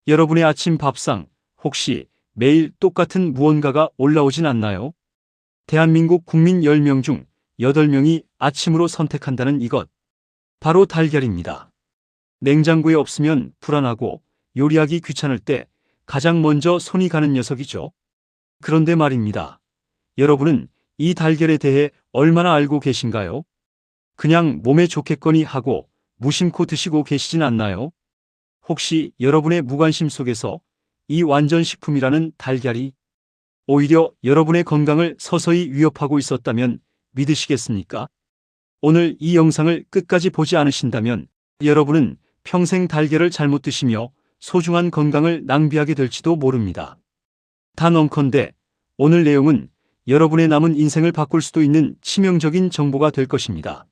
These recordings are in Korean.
여러분의 아침 밥상, 혹시 매일 똑같은 무언가가 올라오진 않나요? 대한민국 국민 10명 중 8명이 아침으로 선택한다는 이것. 바로 달걀입니다. 냉장고에 없으면 불안하고 요리하기 귀찮을 때 가장 먼저 손이 가는 녀석이죠. 그런데 말입니다. 여러분은 이 달걀에 대해 얼마나 알고 계신가요? 그냥 몸에 좋겠거니 하고 무심코 드시고 계시진 않나요? 혹시 여러분의 무관심 속에서 이 완전 식품이라는 달걀이 오히려 여러분의 건강을 서서히 위협하고 있었다면 믿으시겠습니까? 오늘 이 영상을 끝까지 보지 않으신다면 여러분은 평생 달걀을 잘못 드시며 소중한 건강을 낭비하게 될지도 모릅니다. 단언컨대 오늘 내용은 여러분의 남은 인생을 바꿀 수도 있는 치명적인 정보가 될 것입니다.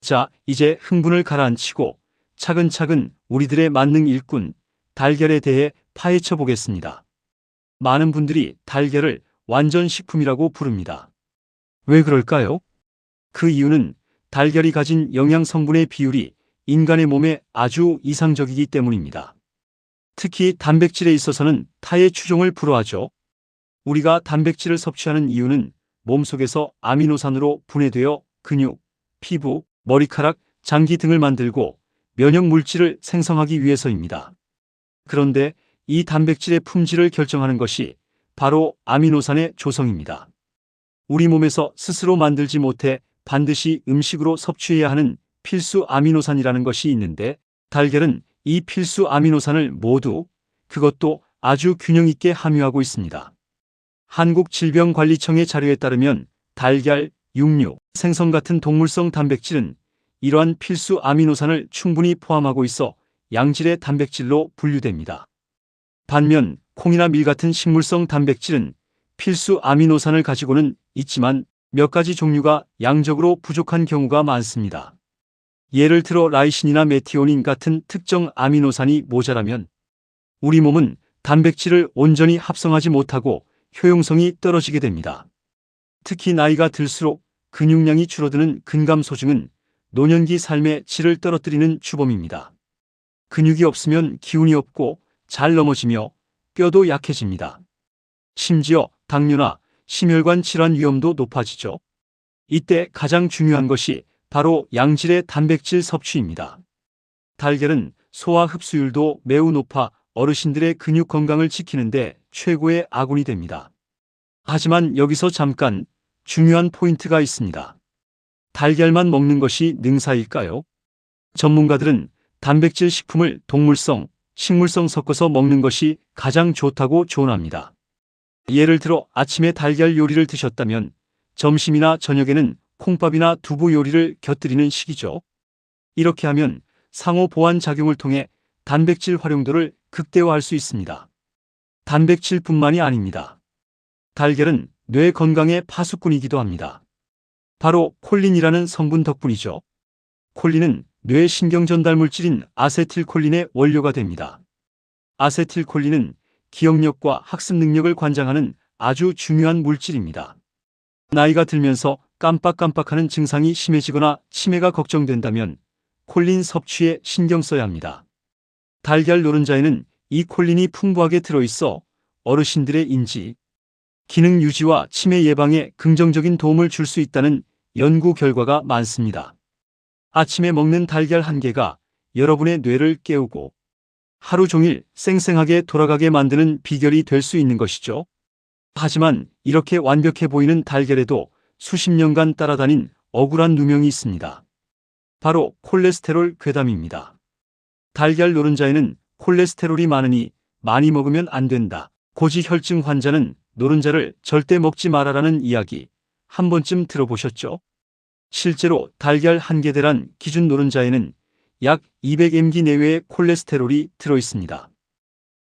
자, 이제 흥분을 가라앉히고 차근차근 우리들의 만능 일꾼 달걀에 대해 파헤쳐 보겠습니다. 많은 분들이 달걀을 완전 식품이라고 부릅니다. 왜 그럴까요? 그 이유는 달걀이 가진 영양 성분의 비율이 인간의 몸에 아주 이상적이기 때문입니다. 특히 단백질에 있어서는 타의 추종을 불허하죠. 우리가 단백질을 섭취하는 이유는 몸속에서 아미노산으로 분해되어 근육, 피부, 머리카락, 장기 등을 만들고 면역 물질을 생성하기 위해서입니다. 그런데 이 단백질의 품질을 결정하는 것이 바로 아미노산의 조성입니다. 우리 몸에서 스스로 만들지 못해 반드시 음식으로 섭취해야 하는 필수 아미노산이라는 것이 있는데 달걀은 이 필수 아미노산을 모두, 그것도 아주 균형 있게 함유하고 있습니다. 한국질병관리청의 자료에 따르면 달걀, 육류, 생선 같은 동물성 단백질은 이러한 필수 아미노산을 충분히 포함하고 있어 양질의 단백질로 분류됩니다. 반면 콩이나 밀 같은 식물성 단백질은 필수 아미노산을 가지고는 있지만 몇 가지 종류가 양적으로 부족한 경우가 많습니다. 예를 들어 라이신이나 메티오닌 같은 특정 아미노산이 모자라면 우리 몸은 단백질을 온전히 합성하지 못하고 효용성이 떨어지게 됩니다. 특히 나이가 들수록 근육량이 줄어드는 근감소증은 노년기 삶의 질을 떨어뜨리는 주범입니다. 근육이 없으면 기운이 없고 잘 넘어지며 뼈도 약해집니다. 심지어 당뇨나 심혈관 질환 위험도 높아지죠. 이때 가장 중요한 것이 바로 양질의 단백질 섭취입니다. 달걀은 소화 흡수율도 매우 높아 어르신들의 근육 건강을 지키는데 최고의 아군이 됩니다. 하지만 여기서 잠깐 중요한 포인트가 있습니다. 달걀만 먹는 것이 능사일까요? 전문가들은 단백질 식품을 동물성, 식물성 섞어서 먹는 것이 가장 좋다고 조언합니다. 예를 들어 아침에 달걀 요리를 드셨다면 점심이나 저녁에는 콩밥이나 두부 요리를 곁들이는 식이죠. 이렇게 하면 상호 보완 작용을 통해 단백질 활용도를 극대화할 수 있습니다. 단백질뿐만이 아닙니다. 달걀은 뇌 건강의 파수꾼이기도 합니다. 바로 콜린이라는 성분 덕분이죠. 콜린은 뇌 신경 전달 물질인 아세틸콜린의 원료가 됩니다. 아세틸콜린은 기억력과 학습 능력을 관장하는 아주 중요한 물질입니다. 나이가 들면서 깜빡깜빡하는 증상이 심해지거나 치매가 걱정된다면 콜린 섭취에 신경 써야 합니다. 달걀 노른자에는 이 콜린이 풍부하게 들어있어 어르신들의 인지, 기능 유지와 치매 예방에 긍정적인 도움을 줄 수 있다는 연구 결과가 많습니다. 아침에 먹는 달걀 한 개가 여러분의 뇌를 깨우고 하루 종일 쌩쌩하게 돌아가게 만드는 비결이 될 수 있는 것이죠. 하지만 이렇게 완벽해 보이는 달걀에도 수십 년간 따라다닌 억울한 누명이 있습니다. 바로 콜레스테롤 괴담입니다. 달걀 노른자에는 콜레스테롤이 많으니 많이 먹으면 안 된다. 고지혈증 환자는 노른자를 절대 먹지 말아라는 이야기 한 번쯤 들어보셨죠? 실제로 달걀 한 개대란 기준 노른자에는 약 200mg 내외의 콜레스테롤이 들어있습니다.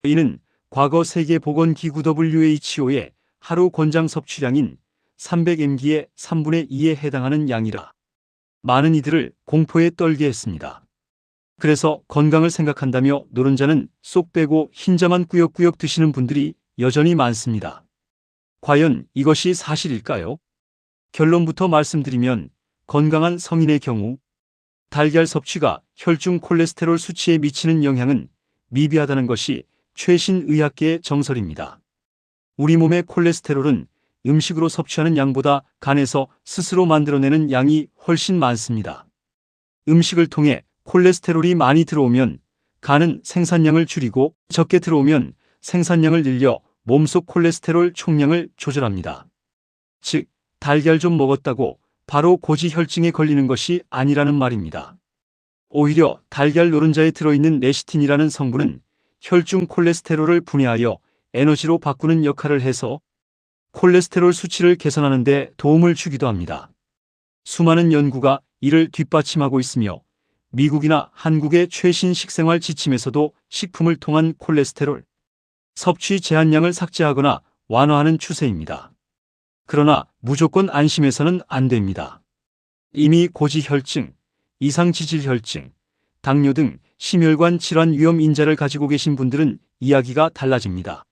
이는 과거 세계보건기구 WHO의 하루 권장 섭취량인 300mg의 3분의 2에 해당하는 양이라 많은 이들을 공포에 떨게 했습니다. 그래서 건강을 생각한다며 노른자는 쏙 빼고 흰자만 꾸역꾸역 드시는 분들이 여전히 많습니다. 과연 이것이 사실일까요? 결론부터 말씀드리면 건강한 성인의 경우 달걀 섭취가 혈중 콜레스테롤 수치에 미치는 영향은 미비하다는 것이 최신 의학계의 정설입니다. 우리 몸의 콜레스테롤은 음식으로 섭취하는 양보다 간에서 스스로 만들어내는 양이 훨씬 많습니다. 음식을 통해 콜레스테롤이 많이 들어오면 간은 생산량을 줄이고 적게 들어오면 생산량을 늘려 몸속 콜레스테롤 총량을 조절합니다. 즉, 달걀 좀 먹었다고 바로 고지혈증에 걸리는 것이 아니라는 말입니다. 오히려 달걀 노른자에 들어있는 레시틴이라는 성분은 혈중 콜레스테롤을 분해하여 에너지로 바꾸는 역할을 해서 콜레스테롤 수치를 개선하는 데 도움을 주기도 합니다. 수많은 연구가 이를 뒷받침하고 있으며 미국이나 한국의 최신 식생활 지침에서도 식품을 통한 콜레스테롤 섭취 제한량을 삭제하거나 완화하는 추세입니다. 그러나 무조건 안심해서는 안 됩니다. 이미 고지혈증, 이상지질혈증, 당뇨 등 심혈관 질환 위험 인자를 가지고 계신 분들은 이야기가 달라집니다.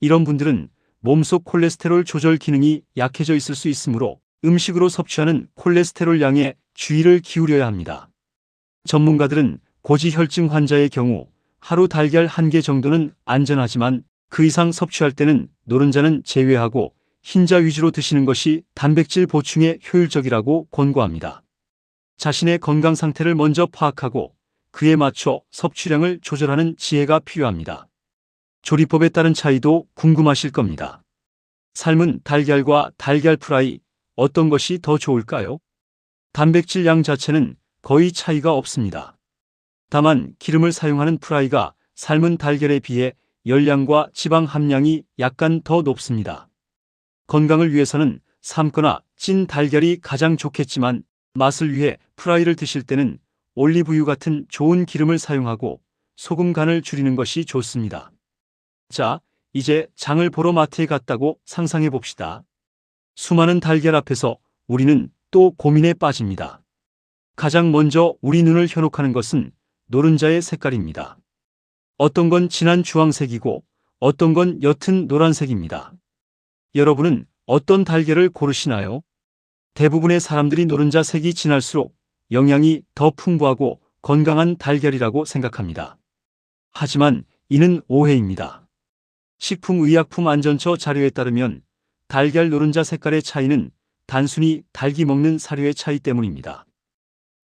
이런 분들은 몸속 콜레스테롤 조절 기능이 약해져 있을 수 있으므로 음식으로 섭취하는 콜레스테롤 양에 주의를 기울여야 합니다. 전문가들은 고지혈증 환자의 경우 하루 달걀 1개 정도는 안전하지만 그 이상 섭취할 때는 노른자는 제외하고 흰자 위주로 드시는 것이 단백질 보충에 효율적이라고 권고합니다. 자신의 건강 상태를 먼저 파악하고 그에 맞춰 섭취량을 조절하는 지혜가 필요합니다. 조리법에 따른 차이도 궁금하실 겁니다. 삶은 달걀과 달걀 프라이, 어떤 것이 더 좋을까요? 단백질 양 자체는 거의 차이가 없습니다. 다만 기름을 사용하는 프라이가 삶은 달걀에 비해 열량과 지방 함량이 약간 더 높습니다. 건강을 위해서는 삶거나 찐 달걀이 가장 좋겠지만 맛을 위해 프라이를 드실 때는 올리브유 같은 좋은 기름을 사용하고 소금 간을 줄이는 것이 좋습니다. 자, 이제 장을 보러 마트에 갔다고 상상해 봅시다. 수많은 달걀 앞에서 우리는 또 고민에 빠집니다. 가장 먼저 우리 눈을 현혹하는 것은 노른자의 색깔입니다. 어떤 건 진한 주황색이고 어떤 건 옅은 노란색입니다. 여러분은 어떤 달걀을 고르시나요? 대부분의 사람들이 노른자 색이 진할수록 영양이 더 풍부하고 건강한 달걀이라고 생각합니다. 하지만 이는 오해입니다. 식품의약품안전처 자료에 따르면 달걀 노른자 색깔의 차이는 단순히 닭이 먹는 사료의 차이 때문입니다.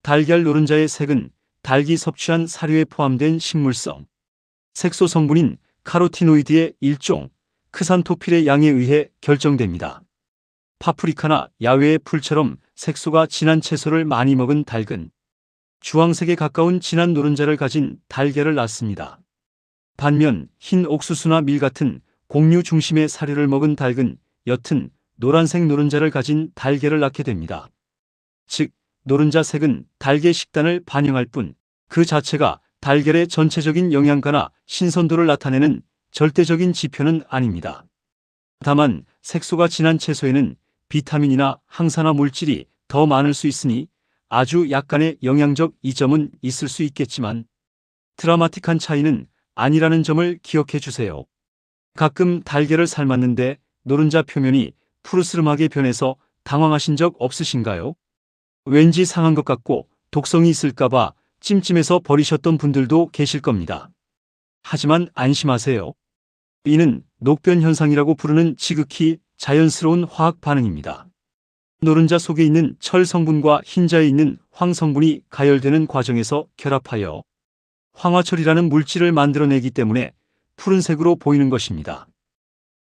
달걀 노른자의 색은 닭이 섭취한 사료에 포함된 식물성 색소 성분인 카로티노이드의 일종 크산토필의 양에 의해 결정됩니다. 파프리카나 야외의 풀처럼 색소가 진한 채소를 많이 먹은 닭은 주황색에 가까운 진한 노른자를 가진 달걀을 낳습니다. 반면 흰 옥수수나 밀 같은 곡류 중심의 사료를 먹은 닭은 옅은 노란색 노른자를 가진 달걀을 낳게 됩니다. 즉, 노른자 색은 닭의 식단을 반영할 뿐 그 자체가 달걀의 전체적인 영양가나 신선도를 나타내는 절대적인 지표는 아닙니다. 다만 색소가 진한 채소에는 비타민이나 항산화 물질이 더 많을 수 있으니 아주 약간의 영양적 이점은 있을 수 있겠지만 드라마틱한 차이는 아니라는 점을 기억해 주세요. 가끔 달걀을 삶았는데 노른자 표면이 푸르스름하게 변해서 당황하신 적 없으신가요? 왠지 상한 것 같고 독성이 있을까봐 찜찜해서 버리셨던 분들도 계실 겁니다. 하지만 안심하세요. 이는 녹변 현상이라고 부르는 지극히 자연스러운 화학 반응입니다. 노른자 속에 있는 철 성분과 흰자에 있는 황 성분이 가열되는 과정에서 결합하여 황화철이라는 물질을 만들어내기 때문에 푸른색으로 보이는 것입니다.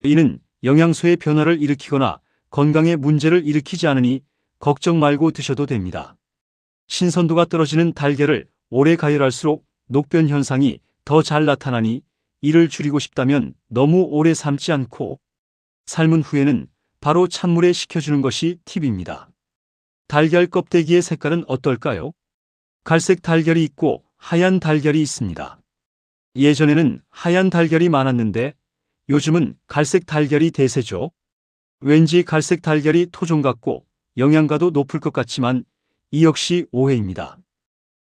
이는 영양소의 변화를 일으키거나 건강에 문제를 일으키지 않으니 걱정 말고 드셔도 됩니다. 신선도가 떨어지는 달걀을 오래 가열할수록 녹변 현상이 더 잘 나타나니 이를 줄이고 싶다면 너무 오래 삶지 않고 삶은 후에는 바로 찬물에 식혀주는 것이 팁입니다. 달걀 껍데기의 색깔은 어떨까요? 갈색 달걀이 있고 하얀 달걀이 있습니다. 예전에는 하얀 달걀이 많았는데 요즘은 갈색 달걀이 대세죠. 왠지 갈색 달걀이 토종 같고 영양가도 높을 것 같지만 이 역시 오해입니다.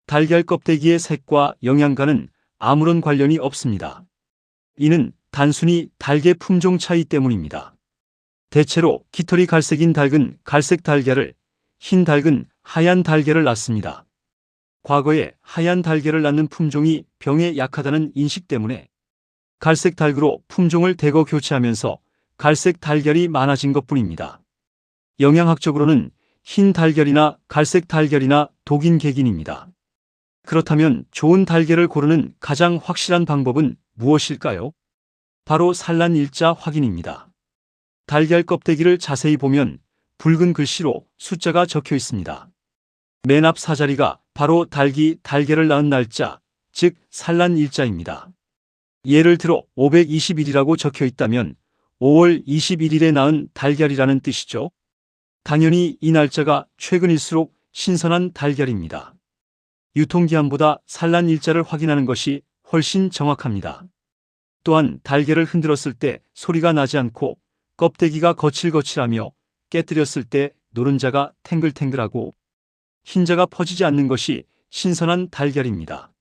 달걀 껍데기의 색과 영양가는 아무런 관련이 없습니다. 이는 단순히 닭의 품종 차이 때문입니다. 대체로 깃털이 갈색인 닭은 갈색 달걀을, 흰 닭은 하얀 달걀을 낳습니다. 과거에 하얀 달걀을 낳는 품종이 병에 약하다는 인식 때문에 갈색 닭으로 품종을 대거 교체하면서 갈색 달걀이 많아진 것뿐입니다. 영양학적으로는 흰 달걀이나 갈색 달걀이나 독인 객인입니다. 그렇다면 좋은 달걀을 고르는 가장 확실한 방법은 무엇일까요? 바로 산란일자 확인입니다. 달걀 껍데기를 자세히 보면 붉은 글씨로 숫자가 적혀 있습니다. 맨 앞 사자리가 바로 닭이 달걀을 낳은 날짜, 즉 산란일자입니다. 예를 들어 521이라고 적혀 있다면 5월 21일에 낳은 달걀이라는 뜻이죠. 당연히 이 날짜가 최근일수록 신선한 달걀입니다. 유통기한보다 산란일자를 확인하는 것이 훨씬 정확합니다. 또한 달걀을 흔들었을 때 소리가 나지 않고 껍데기가 거칠거칠하며 깨뜨렸을 때 노른자가 탱글탱글하고 흰자가 퍼지지 않는 것이 신선한 달걀입니다.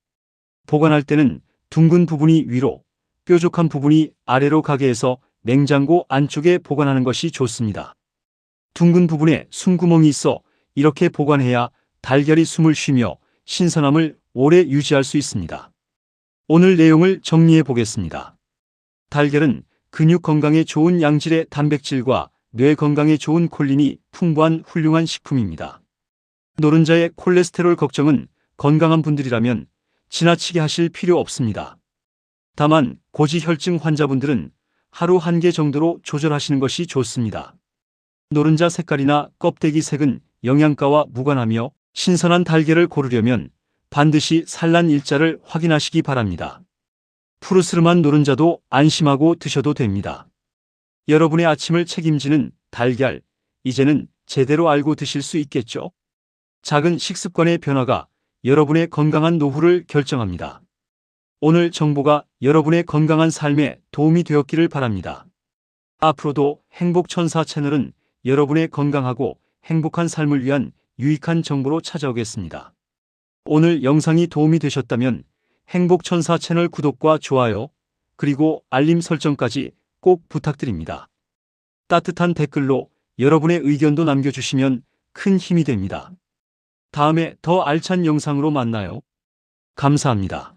보관할 때는 둥근 부분이 위로, 뾰족한 부분이 아래로 가게 해서 냉장고 안쪽에 보관하는 것이 좋습니다. 둥근 부분에 숨구멍이 있어 이렇게 보관해야 달걀이 숨을 쉬며 신선함을 오래 유지할 수 있습니다. 오늘 내용을 정리해 보겠습니다. 달걀은 근육 건강에 좋은 양질의 단백질과 뇌 건강에 좋은 콜린이 풍부한 훌륭한 식품입니다. 노른자의 콜레스테롤 걱정은 건강한 분들이라면 지나치게 하실 필요 없습니다. 다만 고지혈증 환자분들은 하루 1개 정도로 조절하시는 것이 좋습니다. 노른자 색깔이나 껍데기 색은 영양가와 무관하며 신선한 달걀을 고르려면 반드시 산란일자를 확인하시기 바랍니다. 푸르스름한 노른자도 안심하고 드셔도 됩니다. 여러분의 아침을 책임지는 달걀, 이제는 제대로 알고 드실 수 있겠죠? 작은 식습관의 변화가 여러분의 건강한 노후를 결정합니다. 오늘 정보가 여러분의 건강한 삶에 도움이 되었기를 바랍니다. 앞으로도 행복천사 채널은 여러분의 건강하고 행복한 삶을 위한 유익한 정보로 찾아오겠습니다. 오늘 영상이 도움이 되셨다면 행복천사 채널 구독과 좋아요, 그리고 알림 설정까지 꼭 부탁드립니다. 따뜻한 댓글로 여러분의 의견도 남겨주시면 큰 힘이 됩니다. 다음에 더 알찬 영상으로 만나요. 감사합니다.